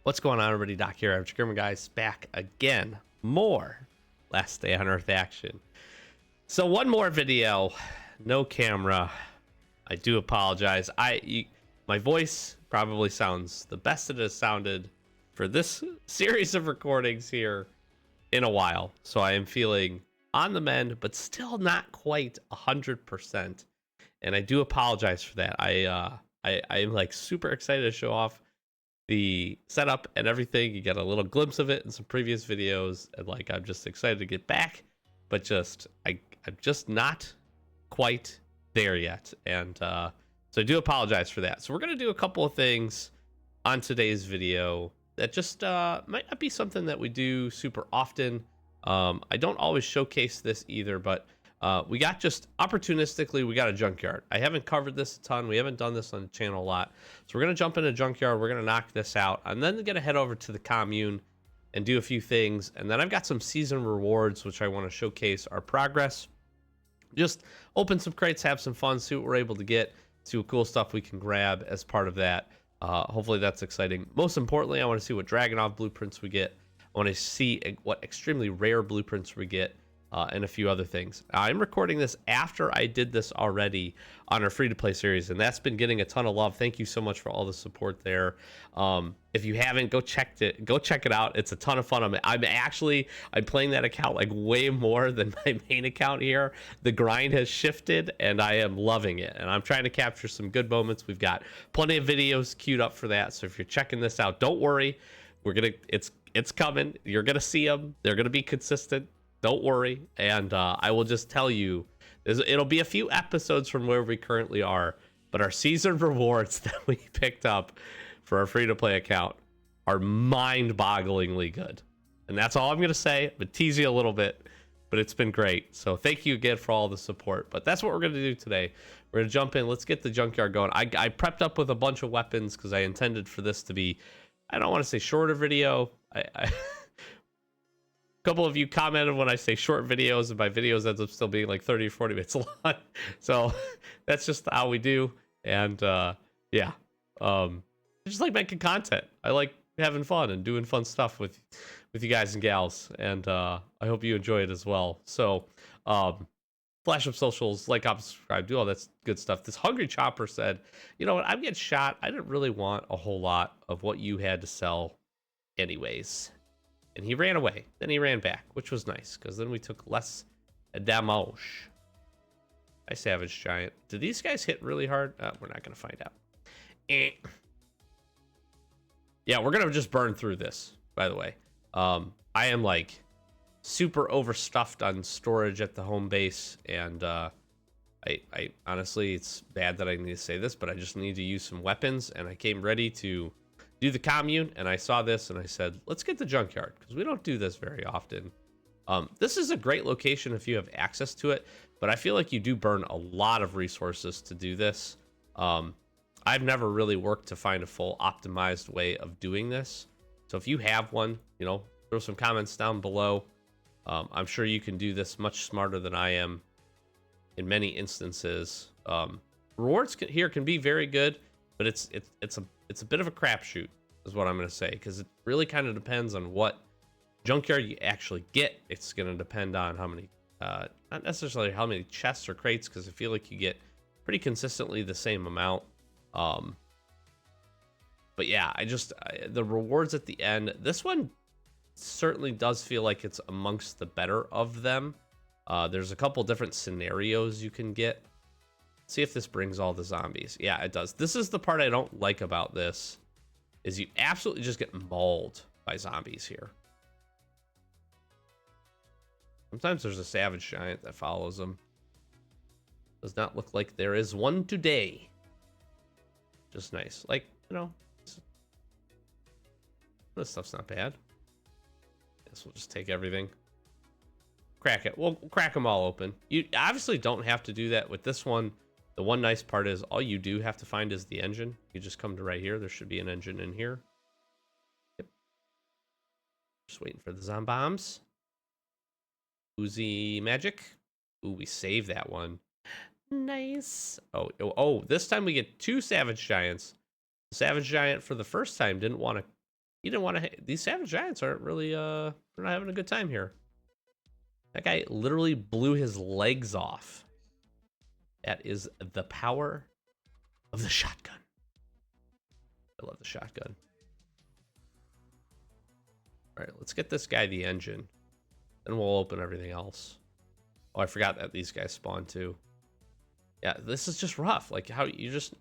What's going on, everybody? Doc here, Average Gamer Guys, back again. More Last Day on Earth action. So one more video, no camera. I do apologize. My voice probably sounds the best it has sounded for this series of recordings here in a while. So I am feeling on the mend, but still not quite 100%. And I do apologize for that. I am like super excited to show off the setup and everything. You got a little glimpse of it in some previous videos, and like I'm just excited to get back, but I'm just not quite there yet, and so I do apologize for that. So we're gonna do a couple of things on today's video that just might not be something that we do super often. I don't always showcase this either, but we got just opportunistically, we got a junkyard. I haven't covered this a ton. We haven't done this on the channel a lot. So we're going to jump into junkyard. We're going to knock this out. And then we're going to head over to the commune and do a few things. And then I've got some season rewards, which I want to showcase our progress. Just open some crates, have some fun, see what we're able to get, see what cool stuff we can grab as part of that. Hopefully that's exciting. Most importantly, I want to see what Dragonov blueprints we get. I want to see what extremely rare blueprints we get. And a few other things. I'm recording this after I did this already on our free-to-play series, and that's been getting a ton of love. Thank you so much for all the support there. If you haven't, go check it out. It's a ton of fun. I'm playing that account like way more than my main account here. The grind has shifted, and I am loving it. And I'm trying to capture some good moments. We've got plenty of videos queued up for that. So if you're checking this out, don't worry. It's coming. You're gonna see them. They're gonna be consistent. Don't worry, and I will just tell you, it'll be a few episodes from where we currently are, but our season rewards that we picked up for our free-to-play account are mind-bogglingly good. And that's all I'm going to say. I'm going to tease you a little bit, but it's been great. So thank you again for all the support. But that's what we're going to do today. We're going to jump in. Let's get the junkyard going. I prepped up with a bunch of weapons because I intended for this to be, I don't want to say shorter video. A couple of you commented when I say short videos, and my videos ends up still being like 30 or 40 minutes long. So that's just how we do. And yeah, I just like making content. I like having fun and doing fun stuff with you guys and gals. And I hope you enjoy it as well. So flash up socials, like, comment, subscribe, do all that good stuff. This Hungry Chopper said, you know what, I'm getting shot. I didn't really want a whole lot of what you had to sell anyways. And he ran away. Then he ran back, which was nice, because then we took less damage. I Savage Giant. Do these guys hit really hard? We're not going to find out. Yeah, we're going to just burn through this, by the way. I am, like, super overstuffed on storage at the home base, and I honestly, it's bad that I need to say this, but I just need to use some weapons, and I came ready to do the commune, and I saw this and I said, let's get the junkyard, because we don't do this very often. This is a great location if you have access to it, but I feel like you do burn a lot of resources to do this. I've never really worked to find a full optimized way of doing this. So if you have one, you know, throw some comments down below. I'm sure you can do this much smarter than I am in many instances. Rewards here can be very good, but it's a bit of a crapshoot, is what I'm going to say, because it really kind of depends on what junkyard you actually get. It's going to depend on how many, not necessarily how many chests or crates, because I feel like you get pretty consistently the same amount. But yeah, the rewards at the end, this one certainly does feel like it's amongst the better of them. There's a couple different scenarios you can get. See if this brings all the zombies. Yeah, it does. This is the part I don't like about this, is you absolutely just get mauled by zombies here. Sometimes there's a Savage Giant that follows them. Does not look like there is one today. Just nice. Like, you know, this stuff's not bad. Guess we'll just take everything. Crack it. We'll crack them all open. You obviously don't have to do that with this one. The one nice part is all you do have to find is the engine. You just come to right here. There should be an engine in here. Yep. Just waiting for the zombombs. Uzi magic. Ooh, we saved that one. Nice. Oh, this time we get two Savage Giants. The Savage Giant for the first time didn't want to He didn't want to. These Savage Giants aren't really. They're not having a good time here. That guy literally blew his legs off. That is the power of the shotgun. I love the shotgun. All right, let's get this guy the engine. Then we'll open everything else. Oh, I forgot that these guys spawn too. Yeah, this is just rough. Like how you just...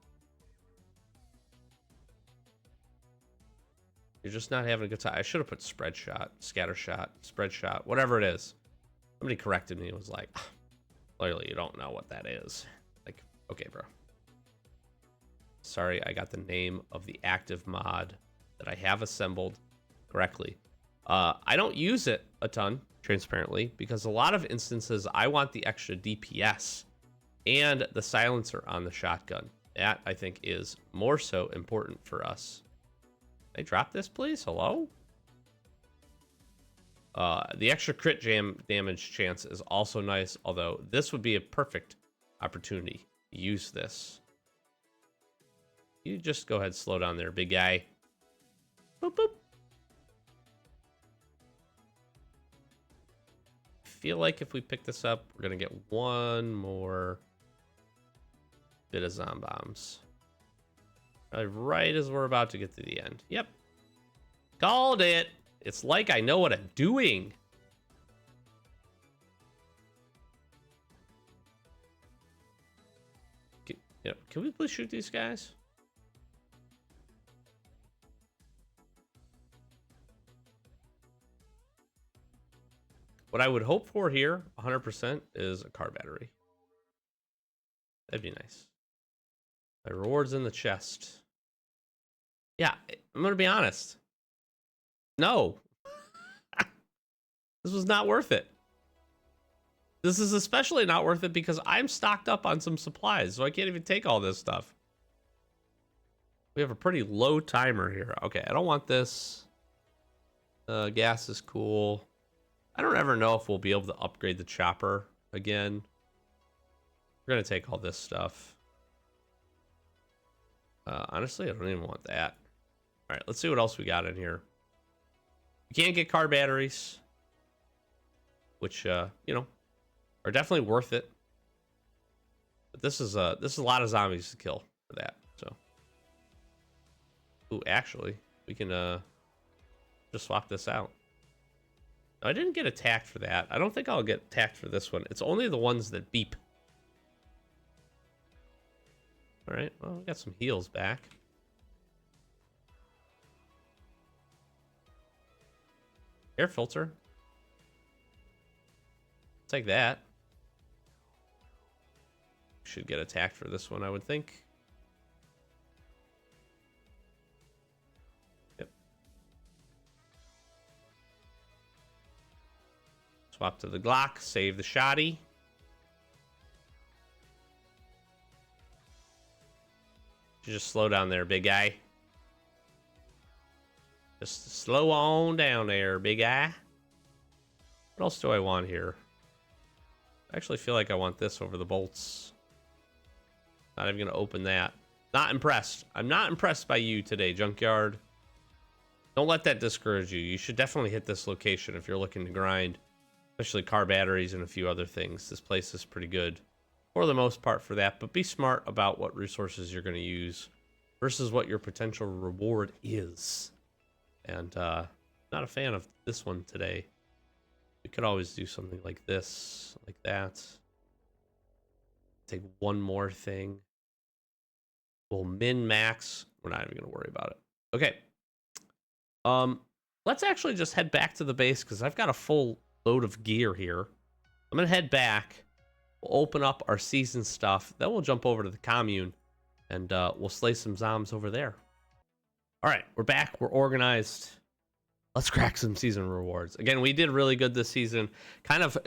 You're just not having a good time. I should have put spread shot, scatter shot, spread shot, whatever it is. Somebody corrected me and was like, clearly you don't know what that is. Like, okay, bro. Sorry, I got the name of the active mod that I have assembled correctly. I don't use it a ton, transparently, because a lot of instances I want the extra DPS and the silencer on the shotgun. That, I think, is more so important for us. Can I drop this, please? Hello? The extra crit damage chance is also nice, although this would be a perfect opportunity to use this. You just go ahead and slow down there, big guy. Boop, boop. I feel like if we pick this up, we're going to get one more bit of zombombs. Right as we're about to get to the end. Yep. Called it. It's like I know what I'm doing. Can we please shoot these guys? What I would hope for here, 100%, is a car battery. That'd be nice. My reward's in the chest. Yeah, I'm going to be honest. No. This was not worth it. This is especially not worth it because I'm stocked up on some supplies, so I can't even take all this stuff. We have a pretty low timer here. Okay, I don't want this. Gas is cool. I don't ever know if we'll be able to upgrade the chopper again. We're going to take all this stuff. Honestly, I don't even want that. All right, let's see what else we got in here. You can't get car batteries, which, you know, are definitely worth it. But this is a lot of zombies to kill for that. So, ooh, actually, we can just swap this out. I didn't get attacked for that. I don't think I'll get attacked for this one. It's only the ones that beep. All right, well, we got some heals back. Air filter. Take that. Should get attacked for this one, I would think. Yep. Swap to the Glock, save the shotty. Just slow down there, big guy. Just slow on down there, big guy. What else do I want here? I actually feel like I want this over the bolts. Not even going to open that. Not impressed. I'm not impressed by you today, Junkyard. Don't let that discourage you. You should definitely hit this location if you're looking to grind. Especially car batteries and a few other things. This place is pretty good for the most part for that. But be smart about what resources you're going to use versus what your potential reward is. And not a fan of this one today. We could always do something like this, like that. Take one more thing. We'll min-max. We're not even going to worry about it. Okay. Let's actually just head back to the base because I've got a full load of gear here. I'm going to head back. We'll open up our season stuff. Then we'll jump over to the commune and we'll slay some zombies over there. All right, we're back. We're organized. Let's crack some season rewards. Again, we did really good this season. Kind of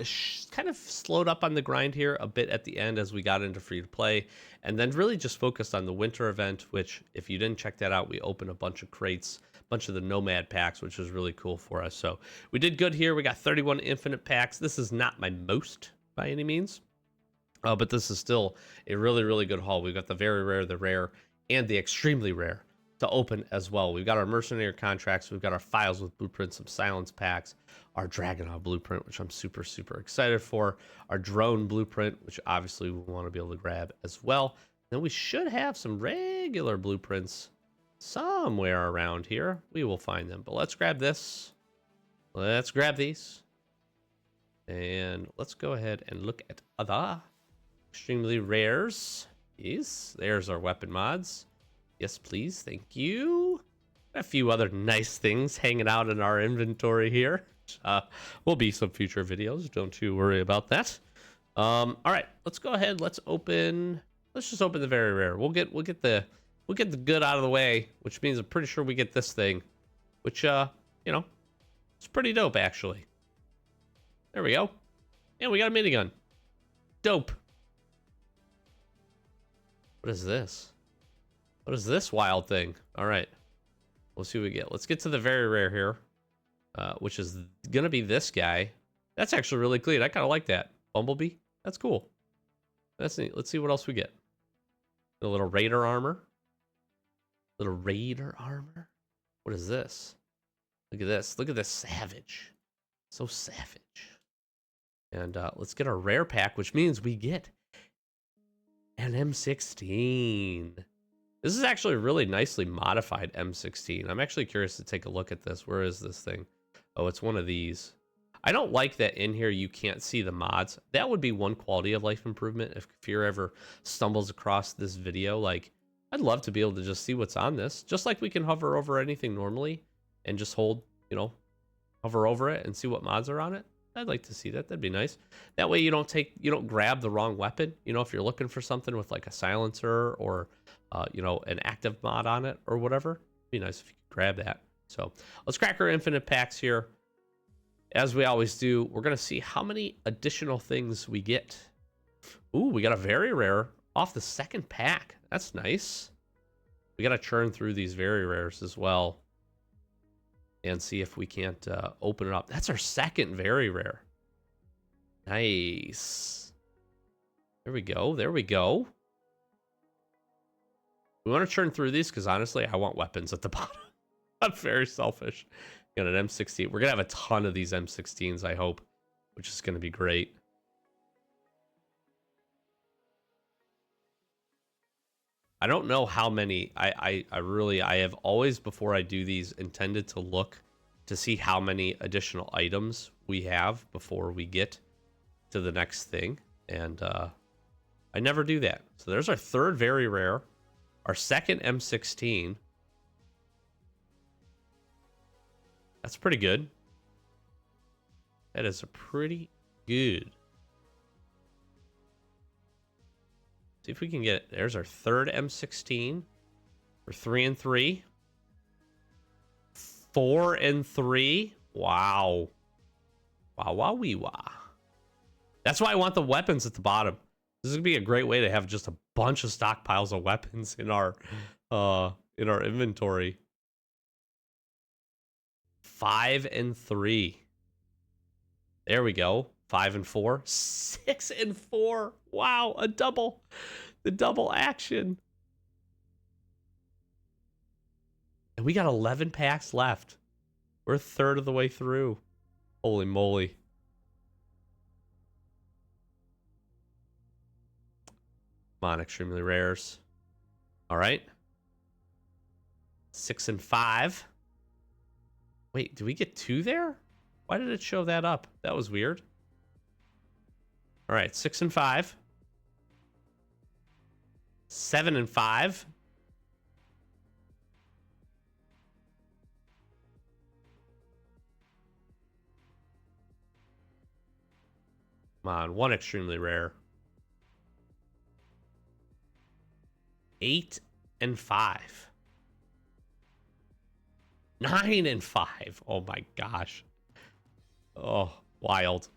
slowed up on the grind here a bit at the end as we got into free to play, and then really just focused on the winter event, which if you didn't check that out, we opened a bunch of crates, a bunch of the nomad packs, which was really cool for us. So we did good here. We got 31 infinite packs. This is not my most by any means, but this is still a really, really good haul. We've got the very rare, the rare, and the extremely rare. to open as well. We've got our mercenary contracts, we've got our files with blueprints, some silence packs, our Dragonov blueprint, which I'm super, super excited for, our drone blueprint, which obviously we want to be able to grab as well. Then we should have some regular blueprints somewhere around here. We will find them, but let's grab this. Let's grab these. And let's go ahead and look at other extremely rares. Yes, there's our weapon mods. Yes, please. Thank you. A few other nice things hanging out in our inventory here. Will be some future videos. Don't you worry about that. All right, let's go ahead. Let's just open the very rare. We'll get the good out of the way, which means I'm pretty sure we get this thing, which you know, it's pretty dope actually. There we go. And we got a minigun. Dope. What is this? What is this wild thing? All right. We'll see what we get. Let's get to the very rare here, which is going to be this guy. That's actually really clean. I kind of like that. Bumblebee. That's cool. That's neat. Let's see what else we get. A little raider armor. Little raider armor. What is this? Look at this. Look at this savage. So savage. And let's get our rare pack, which means we get an M16. This is actually a really nicely modified M16. I'm actually curious to take a look at this. Where is this thing? Oh, it's one of these. I don't like that in here you can't see the mods. That would be one quality of life improvement if you're ever stumbles across this video. Like, I'd love to be able to just see what's on this. Just like we can hover over anything normally and just hold, you know, hover over it and see what mods are on it. I'd like to see that. That'd be nice. That way you don't grab the wrong weapon. You know, if you're looking for something with like a silencer or, you know, an active mod on it or whatever, it'd be nice if you could grab that. So let's crack our infinite packs here. As we always do, we're going to see how many additional things we get. Ooh, we got a very rare off the second pack. That's nice. We got to churn through these very rares as well and see if we can't open it up. That's our second very rare. Nice. There we go. There we go. We want to churn through these because honestly, I want weapons at the bottom. I'm very selfish. Got an M16. We're going to have a ton of these M16s, I hope, which is going to be great. I don't know how many. I have always, before I do these, intended to look to see how many additional items we have before we get to the next thing. And I never do that. So there's our third very rare. Our second M16. That's pretty good. That is a pretty good. See if we can get it. There's our third M16. We're 3 and 3. 4 and 3. Wow. Wow, wow, wee, wah. That's why I want the weapons at the bottom. This is gonna be a great way to have just a bunch of stockpiles of weapons in our inventory. 5 and 3. There we go. 5 and 4. 6 and 4. Wow, a double. The double action. And we got 11 packs left. We're a third of the way through. Holy moly. Come on, extremely rares. All right. 6 and 5. Wait, did we get 2 there? Why did it show that up? That was weird. All right, 6 and 5. 7 and 5. Come on, 1 extremely rare. 8 and 5. 9 and 5. Oh my gosh. Oh, wild.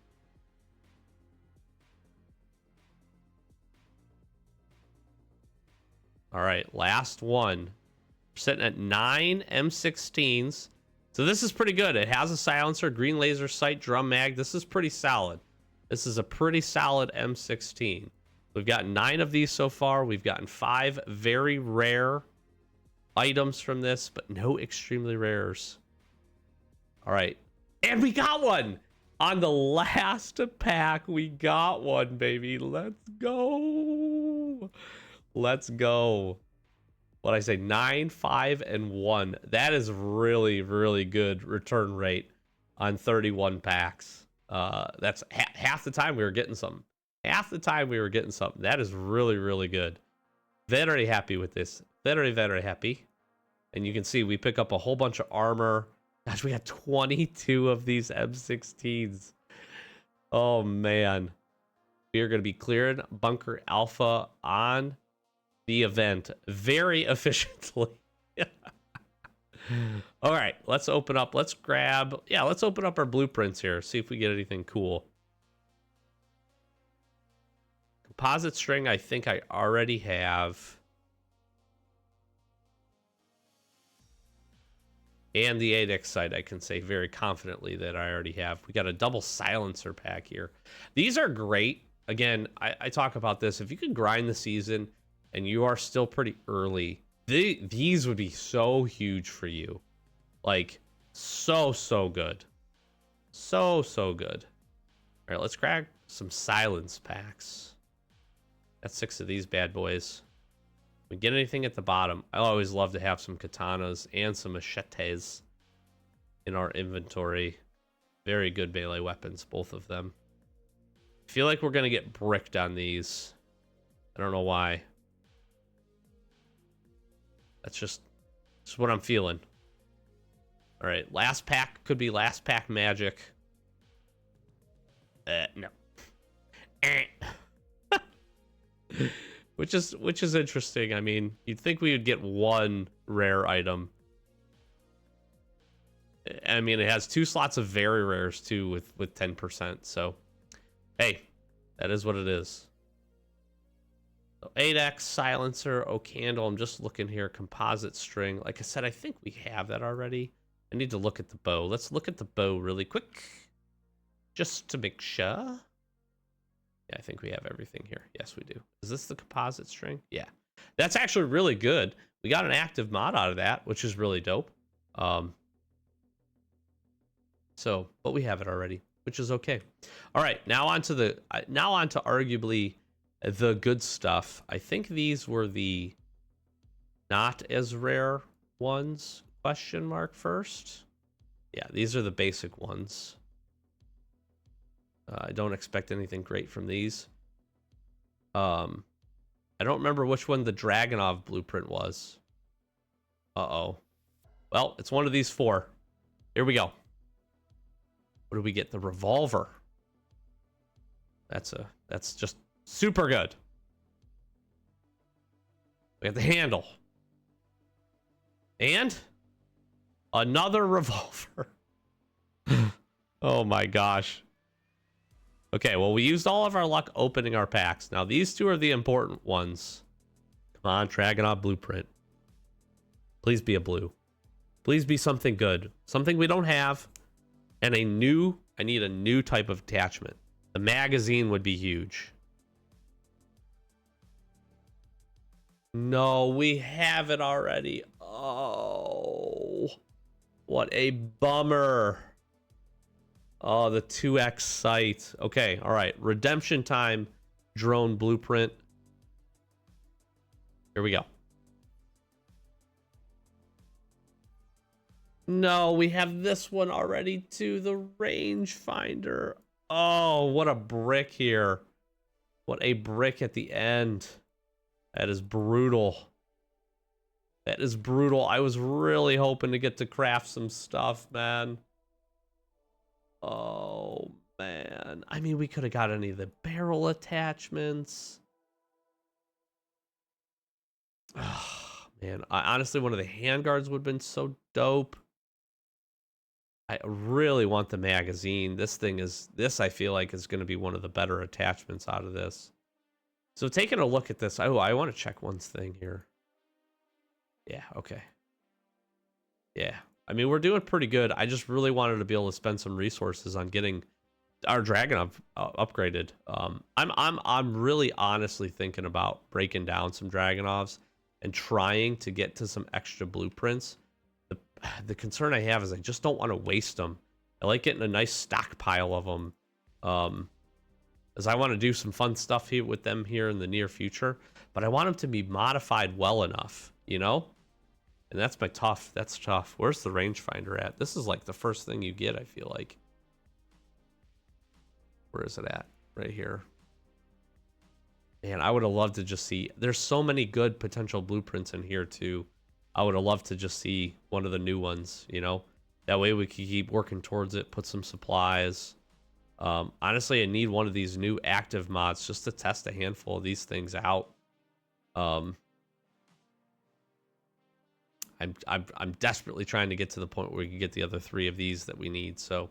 All right, last one. We're sitting at 9 M16s. So this is pretty good. It has a silencer, green laser sight, drum mag. This is pretty solid. This is a pretty solid M16. We've got 9 of these so far. We've gotten 5 very rare. items from this, but no extremely rares. All right. And we got one! On the last pack, we got one, baby. Let's go. Let's go. What I say, 9, 5, and 1. That is really, really good return rate on 31 packs. That's half the time we were getting something. Half the time we were getting something. That is really, really good. Very happy with this. Very, very happy. And you can see we pick up a whole bunch of armor. Gosh, we got 22 of these M16s. Oh, man. We are going to be clearing Bunker Alpha on the event very efficiently. All right, let's open up. Let's grab... Yeah, let's open up our blueprints here. See if we get anything cool. Composite string, I think I already have. And the 8x sight, I can say very confidently that I already have. We got a double silencer pack here. These are great. Again, I talk about this. If you can grind the season and you are still pretty early, these would be so huge for you. Like, so good. So good. All right, let's grab some silence packs. Got 6 of these bad boys. We get anything at the bottom. I always love to have some katanas and some machetes in our inventory. Very good melee weapons, both of them. I feel like we're going to get bricked on these. I don't know why. That's just what I'm feeling. All right, last pack could be last pack magic. No. Which is interesting. I mean, you'd think we would get one rare item. I mean, it has 2 slots of very rares too with 10%. So, hey, that is what it is. So 8x silencer, oh candle. I'm just looking here. Composite string. Like I said, I think we have that already. I need to look at the bow. Let's look at the bow really quick, just to make sure. Yeah, I think we have everything here. Yes, we do. Is this the composite string? Yeah. That's actually really good. We got an active mod out of that, which is really dope. But we have it already, which is okay. All right, now on to arguably the good stuff. I think these were the not as rare ones, question mark first. Yeah, these are the basic ones. I don't expect anything great from these. I don't remember which one the Dragunov blueprint was. Uh-oh. Well, it's one of these 4. Here we go. What do we get? The revolver. That's just super good. We have the handle. And another revolver. Oh my gosh. Okay, well, we used all of our luck opening our packs. Now, these 2 are the important ones. Come on, Dragunov blueprint. Please be a blue. Please be something good. Something we don't have. And I need a new type of attachment. The magazine would be huge. No, we have it already. Oh, what a bummer. Oh, the 2x sight. Okay, all right. Redemption time, drone blueprint. Here we go. No, we have this one already too, the rangefinder. Oh, what a brick here. What a brick at the end. That is brutal. That is brutal. I was really hoping to get to craft some stuff, man. Oh, man. I mean, we could have got any of the barrel attachments. Oh, man. Honestly, one of the handguards would have been so dope. I really want the magazine. This I feel like is going to be one of the better attachments out of this. So taking a look at this, I want to check one thing here. Yeah, okay. Yeah. I mean, we're doing pretty good. I just really wanted to be able to spend some resources on getting our Dragunov upgraded. I'm really honestly thinking about breaking down some Dragunovs and trying to get to some extra blueprints. The concern I have is I just don't want to waste them. I like getting a nice stockpile of them, as I want to do some fun stuff here with them here in the near future. But I want them to be modified well enough, you know? And that's tough. That's tough. Where's the rangefinder at? This is like the first thing you get, I feel like. Where is it at? Right here. Man, I would have loved to just see... There's so many good potential blueprints in here, too. I would have loved to just see one of the new ones, you know? That way we could keep working towards it, put some supplies. Honestly, I need one of these new active mods just to test a handful of these things out. I'm desperately trying to get to the point where we can get the other 3 of these that we need. So,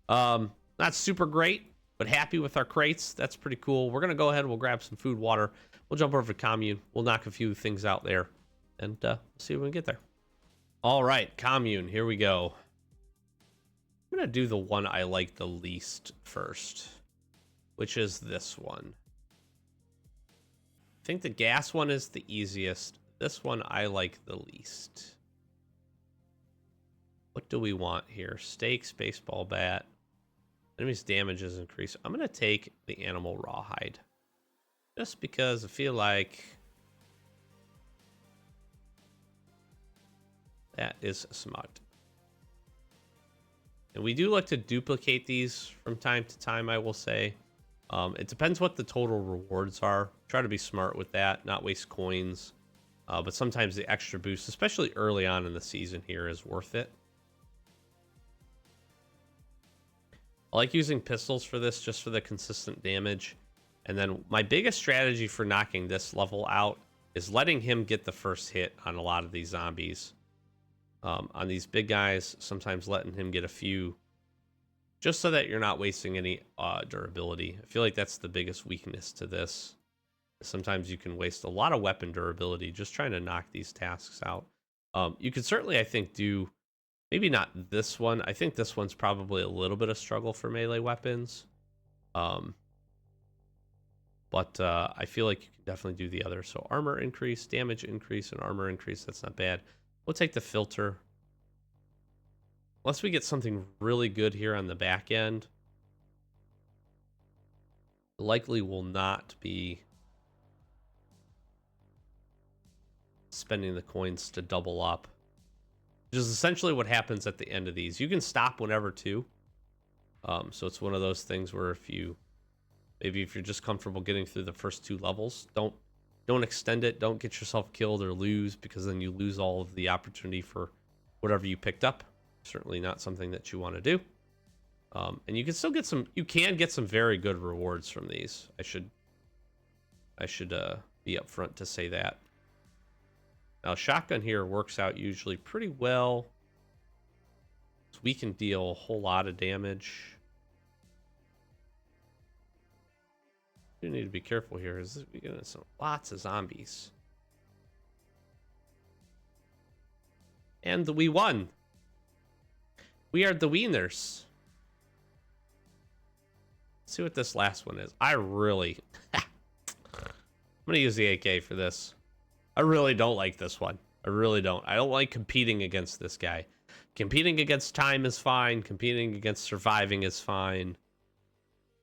not super great, but happy with our crates. That's pretty cool. We're gonna go ahead and we'll grab some food, water. We'll jump over to Commune. We'll knock a few things out there, and see if we can get there. All right, Commune. Here we go. I'm gonna do the one I like the least first, which is this one. I think the gas one is the easiest. This one I like the least. What do we want here? Stakes, baseball bat. Enemy's damage is increased. I'm gonna take the animal rawhide, just because I feel like that is smart. And we do like to duplicate these from time to time, I will say. It depends what the total rewards are. Try to be smart with that, not waste coins. But sometimes the extra boost, especially early on in the season here, is worth it. I like using pistols for this, just for the consistent damage. And then my biggest strategy for knocking this level out is letting him get the first hit on a lot of these zombies. On these big guys, sometimes letting him get a few, just so that you're not wasting any durability. I feel like that's the biggest weakness to this. Sometimes you can waste a lot of weapon durability just trying to knock these tasks out. You could certainly, I think, do, maybe not this one. I think this one's probably a little bit of struggle for melee weapons. But I feel like you can definitely do the other. So armor increase, damage increase, and armor increase. That's not bad. We'll take the filter. Unless we get something really good here on the back end, likely will not be spending the coins to double up, which is essentially what happens at the end of these. You can stop whenever too. So it's one of those things where if you're just comfortable getting through the first 2 levels, don't extend it. Don't get yourself killed or lose, because then you lose all of the opportunity for whatever you picked up. Certainly not something that you want to do. And you can still get some very good rewards from these. I should be upfront to say that. Now, shotgun here works out usually pretty well. So we can deal a whole lot of damage. You need to be careful here. We're getting lots of zombies. And we won. We are the wieners. Let's see what this last one is. I'm going to use the AK for this. I really don't like this one. I really don't. I don't like competing against this guy. Competing against time is fine. Competing against surviving is fine.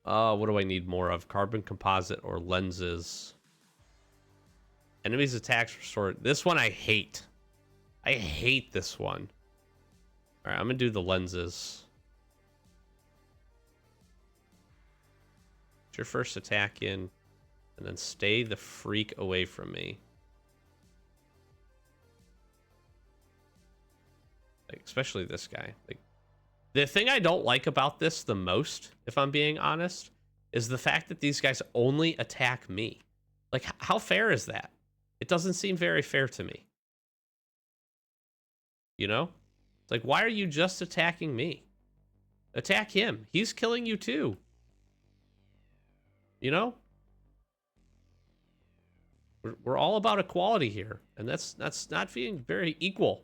What do I need more of? Carbon composite or lenses? Enemies attacks restored. This one I hate. I hate this one. All right, I'm gonna do the lenses. Get your first attack in, and then stay the freak away from me. Like, especially this guy. Like, the thing I don't like about this the most, if I'm being honest, is the fact that these guys only attack me. Like, how fair is that? It doesn't seem very fair to me. You know? It's like, why are you just attacking me? Attack him. He's killing you too. You know? We're all about equality here, and that's not being very equal.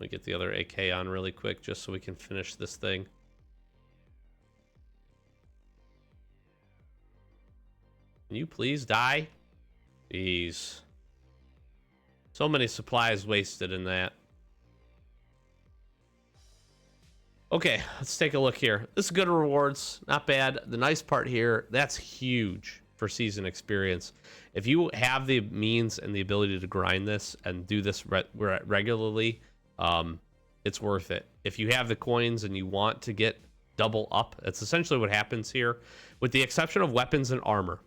Let me get the other AK on really quick just so we can finish this thing. Can you please die? Jeez. So many supplies wasted in that. Okay, let's take a look here. This is good rewards. Not bad. The nice part here, that's huge for season experience. If you have the means and the ability to grind this and do this regularly, it's worth it. If you have the coins and you want to get double up, that's essentially what happens here, with the exception of weapons and armor.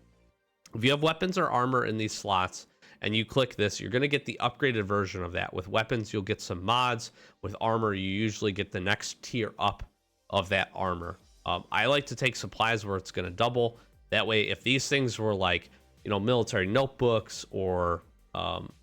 If you have weapons or armor in these slots and you click this, you're going to get the upgraded version of that. With weapons, you'll get some mods. With armor, you usually get the next tier up of that armor. I like to take supplies where it's going to double. That way, if these things were like, you know, military notebooks or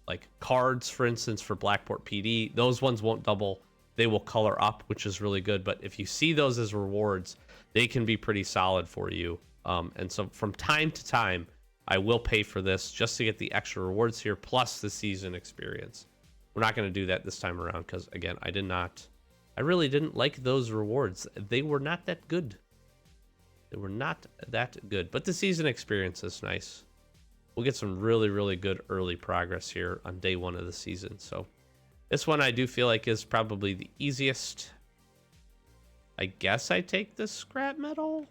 like cards, for instance, for Blackport PD, those ones won't double. They will color up, which is really good. But if you see those as rewards, they can be pretty solid for you. And so from time to time, I will pay for this just to get the extra rewards here, plus the season experience. We're not going to do that this time around because, again, I really didn't like those rewards. They were not that good. They were not that good, but the season experience is nice. We'll get some really, really good early progress here on day 1 of the season. So this one I do feel like is probably the easiest. I guess I take the scrap metal?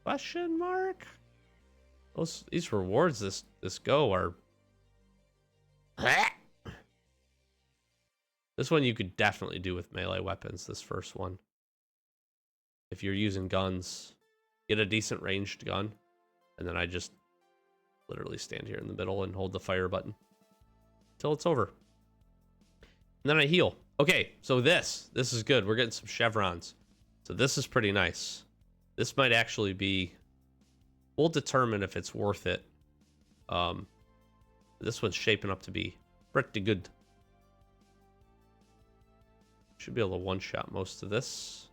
Question mark? These rewards this go are... This one you could definitely do with melee weapons, this first one. If you're using guns, get a decent ranged gun, and then I just literally stand here in the middle and hold the fire button until it's over. And then I heal. Okay, so this is good. We're getting some chevrons. So this is pretty nice. This might actually be... We'll determine if it's worth it. This one's shaping up to be pretty good. Should be able to one-shot most of this.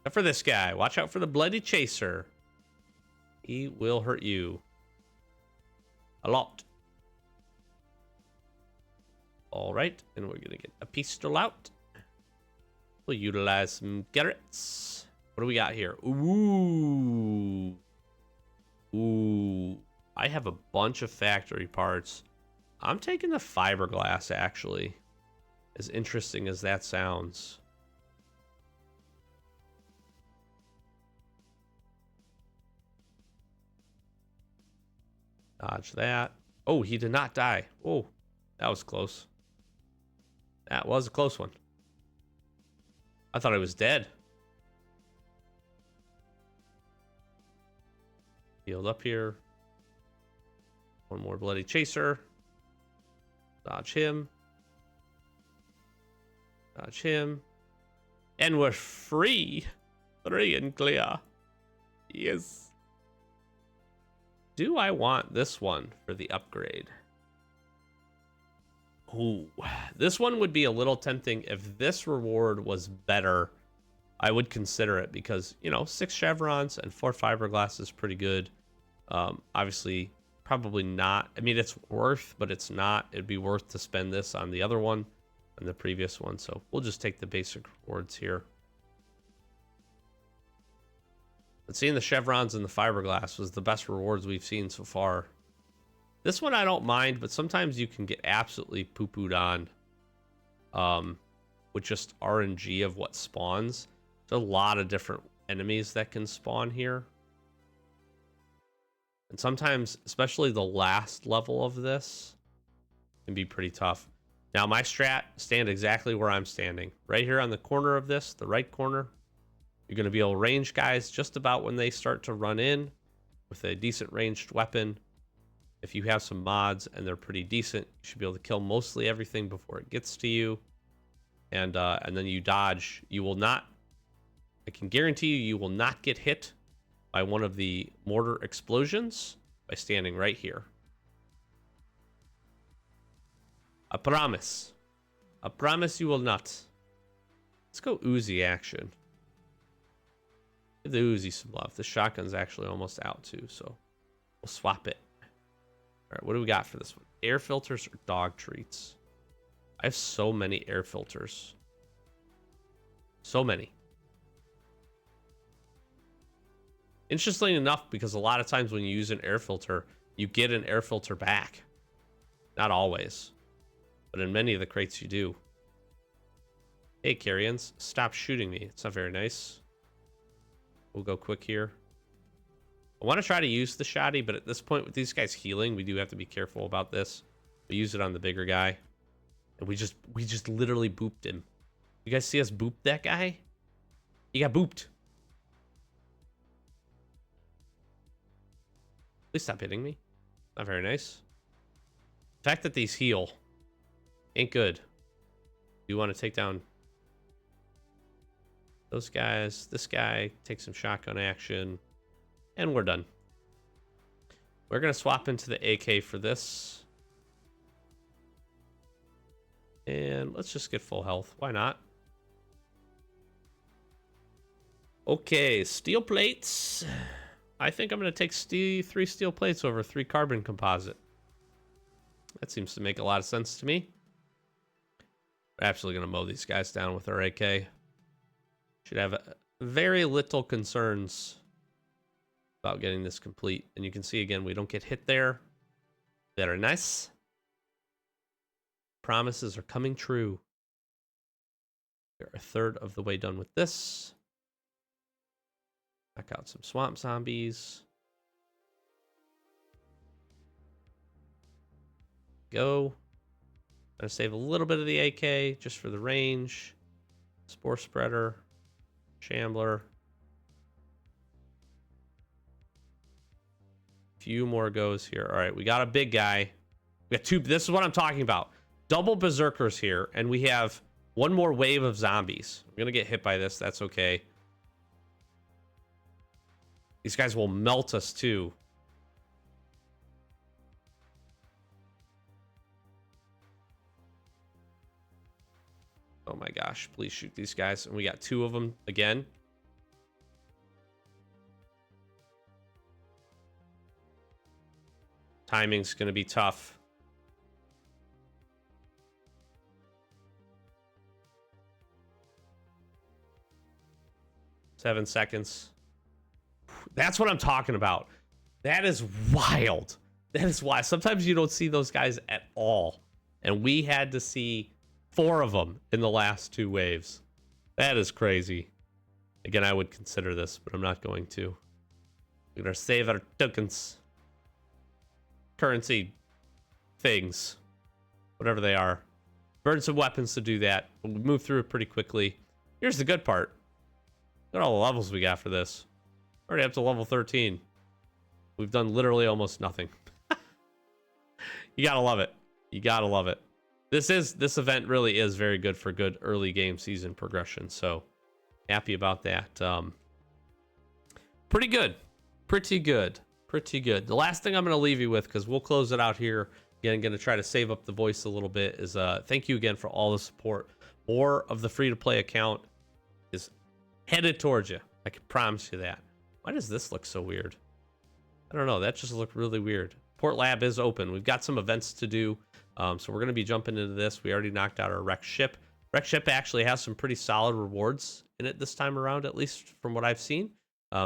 Except for this guy. Watch out for the Bloody Chaser. He will hurt you. A lot. Alright, and we're going to get a pistol out. We'll utilize some Garretts. What do we got here? Ooh. Ooh. I have a bunch of factory parts. I'm taking the fiberglass, actually. As interesting as that sounds. Dodge that. Oh, he did not die. Oh, that was close. That was a close one. I thought I was dead. Healed up here. One more Bloody Chaser. Dodge him. Dodge him. And we're free. Free and clear. Yes. Do I want this one for the upgrade? Ooh, this one would be a little tempting. If this reward was better, I would consider it because, you know, 6 chevrons and 4 fiberglass is pretty good. Obviously, probably not. I mean, it's worth, but it's not. It'd be worth to spend this on the other one and the previous one. So we'll just take the basic rewards here. But seeing the chevrons and the fiberglass was the best rewards we've seen so far. This one I don't mind, but sometimes you can get absolutely poo-pooed on with just RNG of what spawns. There's a lot of different enemies that can spawn here. And sometimes, especially the last level of this, can be pretty tough. Now, my strat, stand exactly where I'm standing. Right here on the corner of this, the right corner. You're going to be able to range guys just about when they start to run in with a decent ranged weapon. If you have some mods and they're pretty decent, you should be able to kill mostly everything before it gets to you. And then you dodge. You will not, I can guarantee you, you will not get hit by one of the mortar explosions by standing right here. I promise. I promise you will not. Let's go Uzi action. Give the Uzi some love. The shotgun's actually almost out too, so we'll swap it. All right, what do we got for this one? Air filters or dog treats? I have so many air filters. So many. Interestingly enough, because a lot of times when you use an air filter, you get an air filter back. Not always, but in many of the crates you do. Hey, carrions, stop shooting me. It's not very nice. We'll go quick here. I want to try to use the shoddy, but at this point with these guys healing, we do have to be careful about this. We use it on the bigger guy, and we just literally booped him. You guys see us boop that guy? He got booped. Please stop hitting me. Not very nice. The fact that these heal ain't good. You want to take down those guys. This guy, take some shotgun action, and we're done. We're going to swap into the AK for this. And let's just get full health. Why not? Okay, steel plates. I think I'm going to take 3 steel plates over 3 carbon composite. That seems to make a lot of sense to me. We're absolutely going to mow these guys down with our AK. Should have very little concerns about getting this complete. And you can see again, we don't get hit there. Very nice. Promises are coming true. We're a third of the way done with this. Knock out some swamp zombies. Go. I'm going to save a little bit of the AK just for the range. Spore spreader. Shambler. Few more goes here. All right, we got a big guy. We got 2. This is what I'm talking about. Double berserkers here, and we have 1 more wave of zombies. We're going to get hit by this. That's okay. These guys will melt us too. Oh my gosh, please shoot these guys. And we got 2 of them again. Timing's going to be tough. Seven seconds. That's what I'm talking about. That is wild. That is why sometimes you don't see those guys at all. And we had to see 4 of them in the last 2 waves. That is crazy. Again, I would consider this, but I'm not going to. We're going to save our tokens. Currency things. Whatever they are. Burn some weapons to do that. We'll move through it pretty quickly. Here's the good part. Look at all the levels we got for this. Already up to level 13. We've done literally almost nothing. You gotta love it. You gotta love it. This event really is very good for good early game season progression. So happy about that. Pretty good. Pretty good. Pretty good. The last thing I'm going to leave you with, because we'll close it out here. Again, going to try to save up the voice a little bit, is thank you again for all the support. More of the free-to-play account is headed towards you. I can promise you that. Why does this look so weird? I don't know. That just looked really weird. Port Lab is open. We've got some events to do. So we're going to be jumping into this. We already knocked out our wreck ship. Wreck ship actually has some pretty solid rewards in it this time around, at least from what I've seen.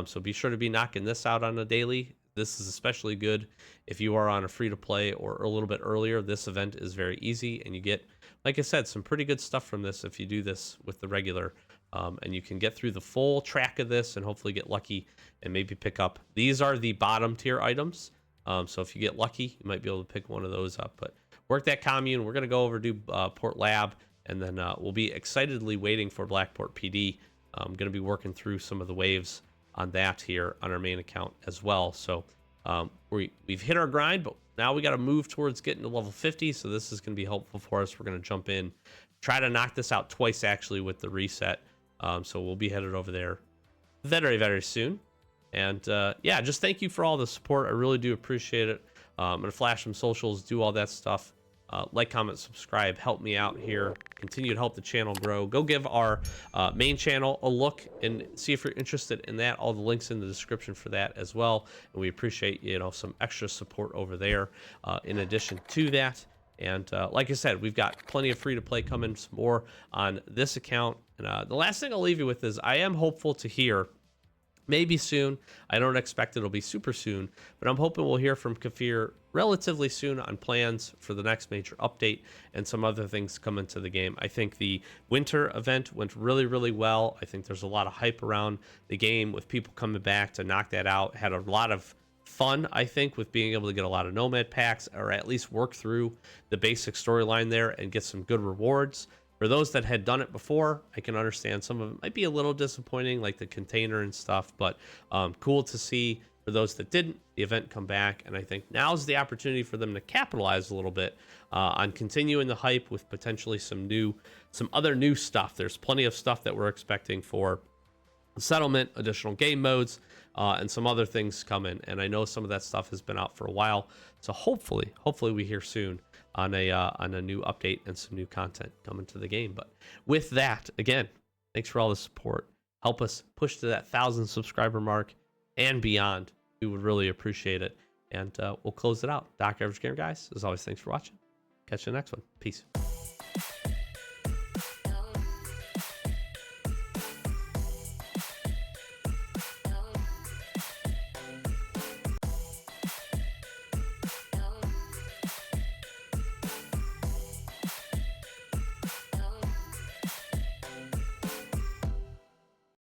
So be sure to be knocking this out on a daily. This is especially good if you are on a free-to-play or a little bit earlier. This event is very easy, and you get, like I said, some pretty good stuff from this if you do this with the regular. And you can get through the full track of this and hopefully get lucky and maybe pick up. These are the bottom tier items. So if you get lucky, you might be able to pick one of those up. But work that commune. We're going to go over to Port Lab, and then we'll be excitedly waiting for Blackport PD. I'm going to be working through some of the waves on that here on our main account as well. So we've hit our grind, but now we got to move towards getting to level 50. So this is going to be helpful for us. We're going to jump in, try to knock this out twice actually with the reset. So we'll be headed over there very, very soon. And yeah, just thank you for all the support. I really do appreciate it. I'm going to flash some socials, do all that stuff. Like, comment, subscribe, help me out here. Continue to help the channel grow. Go give our main channel a look and see if you're interested in that. All the links in the description for that as well. And we appreciate, some extra support over there in addition to that. And like I said, we've got plenty of free to play coming, some more on this account. And the last thing I'll leave you with is I am hopeful to hear, maybe soon. I don't expect it'll be super soon, but I'm hoping we'll hear from Kafir relatively soon on plans for the next major update and some other things come into the game. I think the winter event went really, really well. I think there's a lot of hype around the game with people coming back to knock that out. Had a lot of fun, I think, with being able to get a lot of nomad packs or at least work through the basic storyline there and get some good rewards. For those that had done it before, I can understand some of it might be a little disappointing, like the container and stuff, but cool to see for those that didn't, the event come back. And I think now's the opportunity for them to capitalize a little bit on continuing the hype with potentially some other new stuff. There's plenty of stuff that we're expecting for settlement, additional game modes, and some other things coming. And I know some of that stuff has been out for a while. So hopefully we hear soon on a new update and some new content coming to the game. But with that, again, thanks for all the support. Help us push to that 1,000 subscriber mark and beyond. We would really appreciate it. And we'll close it out. Doc Average Gamer, guys, as always, thanks for watching. Catch you in the next one. Peace.